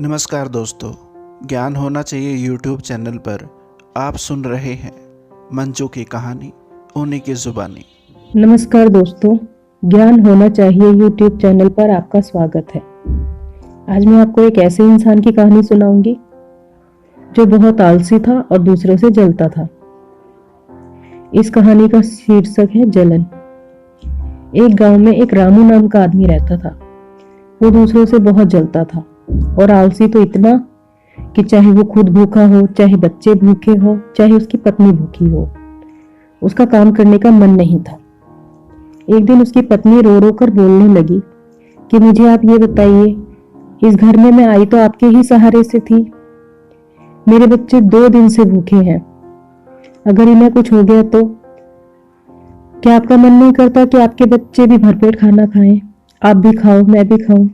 नमस्कार दोस्तों, ज्ञान होना चाहिए यूट्यूब चैनल पर आप सुन रहे हैं मंजू की कहानी उन्हीं की जुबानी। नमस्कार दोस्तों, ज्ञान होना चाहिए यूट्यूब चैनल पर आपका स्वागत है। आज मैं आपको एक ऐसे इंसान की कहानी सुनाऊंगी जो बहुत आलसी था और दूसरों से जलता था। इस कहानी का शीर्षक है जलन। एक गांव में एक रामू नाम का आदमी रहता था। वो दूसरों से बहुत जलता था और आलसी तो इतना कि चाहे वो खुद भूखा हो, चाहे बच्चे भूखे हो, चाहे उसकी पत्नी भूखी हो, उसका काम करने का मन नहीं था। एक दिन उसकी पत्नी रो रो कर बोलने लगी कि मुझे आप ये बताइए, इस घर में मैं आई तो आपके ही सहारे से थी। मेरे बच्चे 2 दिन से भूखे हैं। अगर इन्हें कुछ हो गया तो क्या आपका मन नहीं करता कि आपके बच्चे भी भरपेट खाना खाएं? आप भी खाओ, मैं भी खाऊं।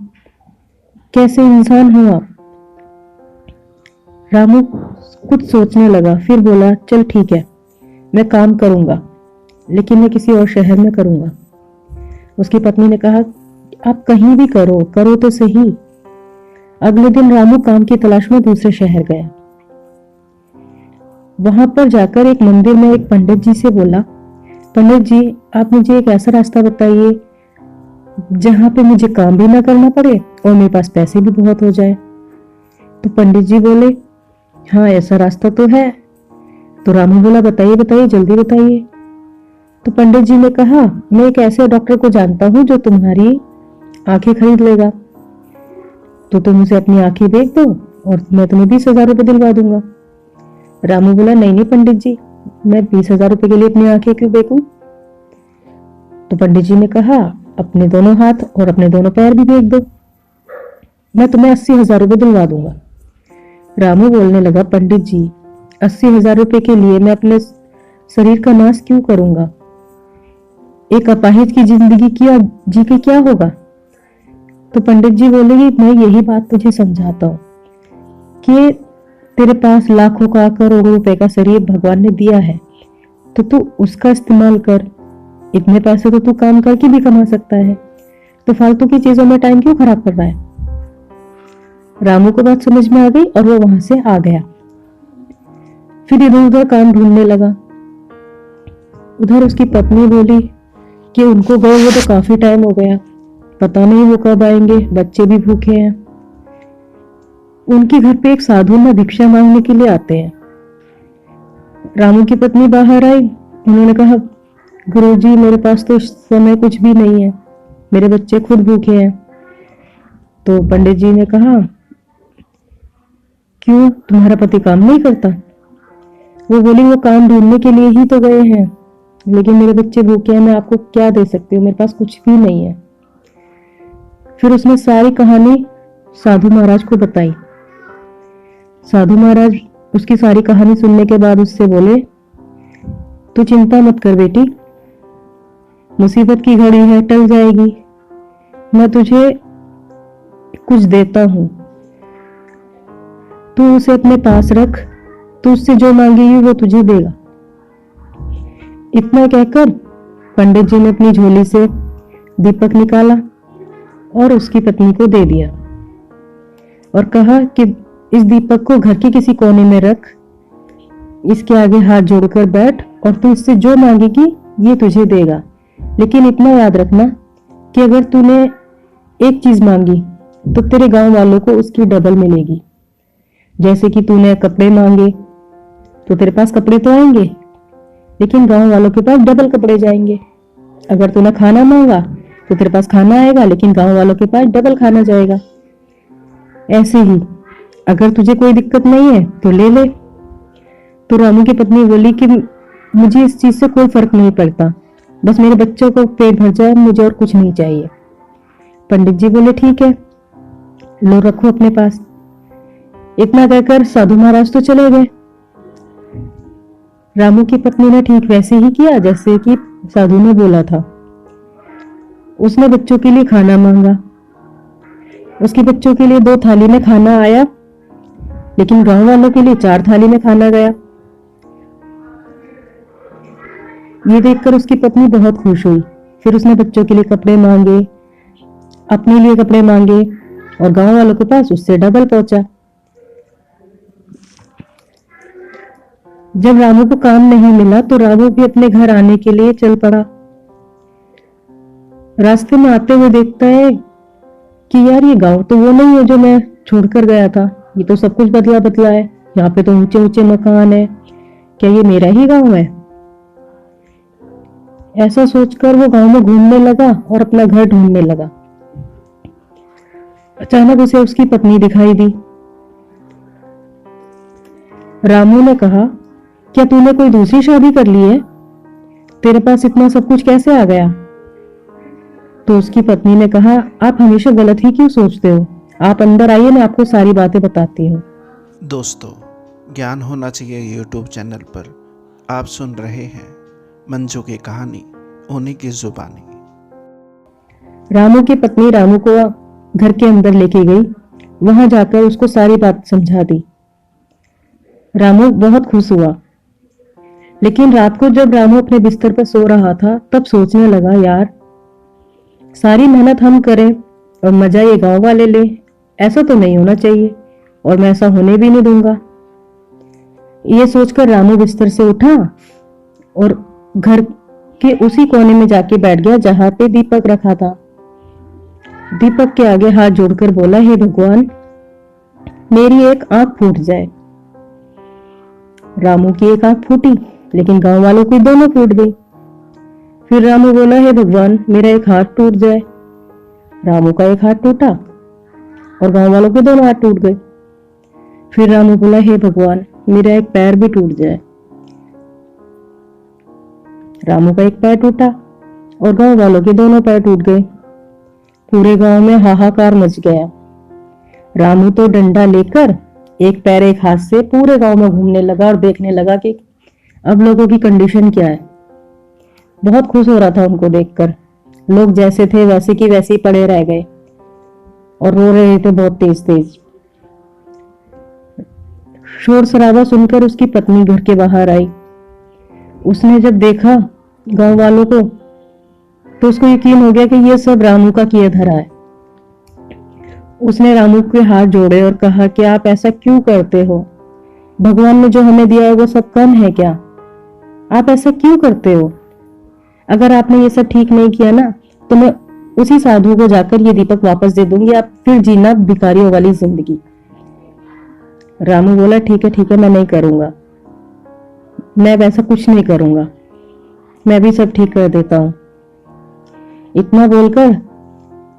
कैसे इंसान हो आप? रामू कुछ सोचने लगा, फिर बोला, चल ठीक है, मैं काम करूंगा, लेकिन मैं किसी और शहर में करूंगा। उसकी पत्नी ने कहा, आप कहीं भी करो, करो तो सही। अगले दिन रामू काम की तलाश में दूसरे शहर गया। वहां पर जाकर एक मंदिर में एक पंडित जी से बोला, पंडित जी, आप मुझे एक ऐसा रास्ता बताइए जहां पे मुझे काम भी ना करना पड़े और मेरे पास पैसे भी बहुत हो जाए। तो पंडित जी बोले, हाँ ऐसा रास्ता तो है। तो रामू बोला, बताइए बताइए, जल्दी बताइए। तो पंडित जी ने कहा, मैं एक ऐसे डॉक्टर को जानता हूं जो तुम्हारी आंखें खरीद लेगा। तो तुम उसे अपनी आंखें बेच दो और मैं तुम्हें 20,000 रुपये दिलवा दूंगा। रामू बोला, नहीं नहीं पंडित जी, मैं 20,000 रुपये के लिए अपनी आंखें क्यों बेचूं? तो पंडित जी ने कहा, अपने दोनों हाथ और अपने दोनों पैर भी बेच दो, मैं तुम्हें 80,000 रुपये दिलवा दूंगा। रामू बोलने लगा, पंडित जी, 80,000 रुपये के लिए मैं अपने शरीर का नाश क्यों करूंगा? एक अपाहिज की जिंदगी किया जी के क्या होगा? तो पंडित जी बोले कि मैं यही बात तुझे समझाता हूँ कि तेरे पास लाखों का, करोड़ों रुपए का शरीर भगवान ने दिया है, तो तू उसका इस्तेमाल कर। इतने पैसे तो तू काम करके भी कमा सकता है, तो फालतू की चीजों में टाइम क्यों खराब कर रहा है? रामू को बात समझ में आ गई और वो वहां से आ गया। फिर इधर उधर काम ढूंढने लगा। उधर उसकी पत्नी बोली कि उनको गए हुए तो काफी टाइम हो गया, पता नहीं वो कब आएंगे, बच्चे भी भूखे हैं। उनके घर पे एक साधु ना भिक्षा मांगने के लिए आते हैं। रामू की पत्नी बाहर आई। उन्होंने कहा, गुरुजी, मेरे पास तो इस समय कुछ भी नहीं है, मेरे बच्चे खुद भूखे हैं। तो पंडित जी ने कहा, क्यों, तुम्हारा पति काम नहीं करता? वो बोली, वो काम ढूंढने के लिए ही तो गए हैं, लेकिन मेरे बच्चे भूखे हैं, मैं आपको क्या दे सकती हूँ, मेरे पास कुछ भी नहीं है। फिर उसने सारी कहानी साधु महाराज को बताई। साधु महाराज उसकी सारी कहानी सुनने के बाद उससे बोले, तू चिंता मत कर बेटी, मुसीबत की घड़ी है, टल जाएगी। मैं तुझे कुछ देता हूं, तू उसे अपने पास रख, तू उससे जो मांगेगी वो तुझे देगा। इतना कहकर पंडित जी ने अपनी झोली से दीपक निकाला और उसकी पत्नी को दे दिया और कहा कि इस दीपक को घर के किसी कोने में रख, इसके आगे हाथ जोड़कर बैठ और तू इससे जो मांगेगी ये तुझे देगा। लेकिन इतना याद रखना कि अगर तूने एक चीज मांगी तो तेरे गांव वालों को उसकी डबल मिलेगी। जैसे कि तूने कपड़े मांगे तो तेरे पास कपड़े तो आएंगे, लेकिन गांव वालों के पास डबल कपड़े जाएंगे। अगर तूने खाना मांगा तो तेरे पास खाना आएगा, लेकिन गांव वालों के पास डबल खाना जाएगा। ऐसे ही अगर तुझे कोई दिक्कत नहीं है तो ले ले। तो रामू की पत्नी बोली कि मुझे इस चीज से कोई फर्क नहीं पड़ता, बस मेरे बच्चों को पेट भर जाए, मुझे और कुछ नहीं चाहिए। पंडित जी बोले, ठीक है, लो रखो अपने पास। इतना कहकर साधु महाराज तो चले गए। रामू की पत्नी ने ठीक वैसे ही किया जैसे कि साधु ने बोला था। उसने बच्चों के लिए खाना मांगा। उसके बच्चों के लिए 2 थाली में खाना आया, लेकिन गांव वालों के लिए 4 थाली में खाना गया। ये देखकर उसकी पत्नी बहुत खुश हुई। फिर उसने बच्चों के लिए कपड़े मांगे, अपने लिए कपड़े मांगे और गांव वालों के पास उससे डबल पहुंचा। जब रामू को काम नहीं मिला तो रामू भी अपने घर आने के लिए चल पड़ा। रास्ते में आते हुए देखता है कि यार ये गांव तो वो नहीं है जो मैं छोड़कर गया था, ये तो सब कुछ बदला बदला है, यहाँ पे तो ऊंचे ऊंचे मकान है, क्या ये मेरा ही गांव है? ऐसा सोचकर वो गांव में घूमने लगा और अपना घर ढूंढने लगा। अचानक उसे उसकी पत्नी दिखाई दी। रामू ने कहा, क्या तूने कोई दूसरी शादी कर ली है? तेरे पास इतना सब कुछ कैसे आ गया? तो उसकी पत्नी ने कहा, आप हमेशा गलत ही क्यों सोचते हो? आप अंदर आइए, मैं आपको सारी बातें बताती हूँ। दोस्तों, ज्ञान होना चाहिए यूट्यूब चैनल पर आप सुन रहे हैं मंजू की कहानी, उन्हीं की जुबानी। रामू की पत्नी रामू को घर के अंदर लेके गई। वहां जाकर उसको सारी बात समझा दी। रामू बहुत खुश हुआ। लेकिन रात को जब रामू अपने बिस्तर पर सो रहा था तब सोचने लगा, यार सारी मेहनत हम करें और मजा ये गांव वाले ले, ऐसा तो नहीं होना चाहिए और मैं ऐसा होने भी नहीं दूंगा। ये सोचकर रामू बिस्तर से उठा और घर के उसी कोने में जाके बैठ गया जहां पे दीपक रखा था। दीपक के आगे हाथ जोड़कर बोला, हे भगवान, मेरी एक आंख फूट जाए। रामू की एक आंख फूटी, लेकिन गांव वालों की दोनों फूट गई। फिर रामू बोला, हे भगवान, मेरा एक हाथ टूट जाए। रामू का एक हाथ टूटा और गांव वालों के दोनों हाथ टूट गए। फिर रामू बोला, हे भगवान, मेरा एक पैर भी टूट जाए। रामू का एक पैर टूटा और गांव वालों के दोनों पैर टूट गए। पूरे गांव में हाहाकार मच गया। रामू तो डंडा लेकर एक पैर एक हाथ से पूरे गांव में घूमने लगा और देखने लगा कि अब लोगों की कंडीशन क्या है। बहुत खुश हो रहा था उनको देखकर। लोग जैसे थे वैसे की वैसे ही पड़े रह गए और रो रहे थे बहुत तेज तेज। शोर शराबा सुनकर उसकी पत्नी घर के बाहर आई। उसने जब देखा गांव वालों को तो उसको यकीन हो गया कि ये सब रामू का किया धरा है। उसने रामू के हाथ जोड़े और कहा कि आप ऐसा क्यों करते हो? भगवान ने जो हमें दिया है वो सब कम है क्या? आप ऐसा क्यों करते हो? अगर आपने ये सब ठीक नहीं किया ना तो मैं उसी साधु को जाकर ये दीपक वापस दे दूंगी, आप फिर जीना भिखारियों वाली जिंदगी। रामू बोला, ठीक है, मैं नहीं करूंगा, मैं वैसा कुछ नहीं करूंगा, मैं भी सब ठीक कर देता हूं। इतना बोलकर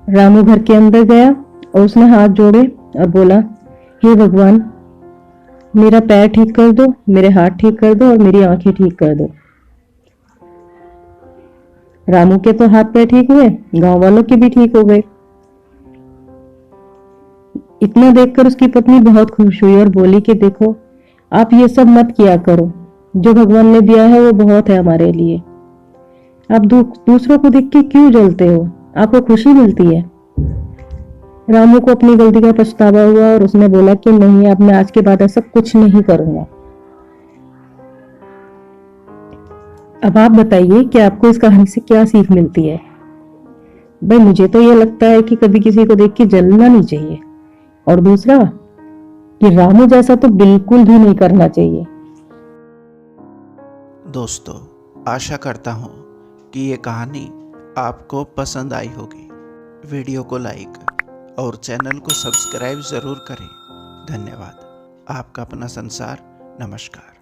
रामू घर के अंदर गया और उसने हाथ जोड़े और बोला, हे भगवान, मेरा पैर ठीक कर दो, मेरे हाथ ठीक कर दो और मेरी आंखें ठीक कर दो। रामू के तो हाथ पैर ठीक हुए, गांव वालों के भी ठीक हो गए। इतना देखकर उसकी पत्नी बहुत खुश हुई और बोली कि देखो, आप ये सब मत किया करो, जो भगवान ने दिया है वो बहुत है हमारे लिए। आप दूसरों को देख के क्यों जलते हो? आपको खुशी मिलती है। रामू को अपनी गलती का पछतावा हुआ और उसने बोला कि नहीं, अब मैं आज के बाद ऐसा कुछ नहीं करूंगा। अब आप बताइए कि आपको इस कहानी से क्या सीख मिलती है? भाई मुझे तो ये लगता है कि कभी किसी को देख के जलना नहीं चाहिए, और दूसरा कि रामू जैसा तो बिल्कुल भी नहीं करना चाहिए। दोस्तों, आशा करता हूँ कि ये कहानी आपको पसंद आई होगी। वीडियो को लाइक और चैनल को सब्सक्राइब ज़रूर करें। धन्यवाद। आपका अपना संसार। नमस्कार।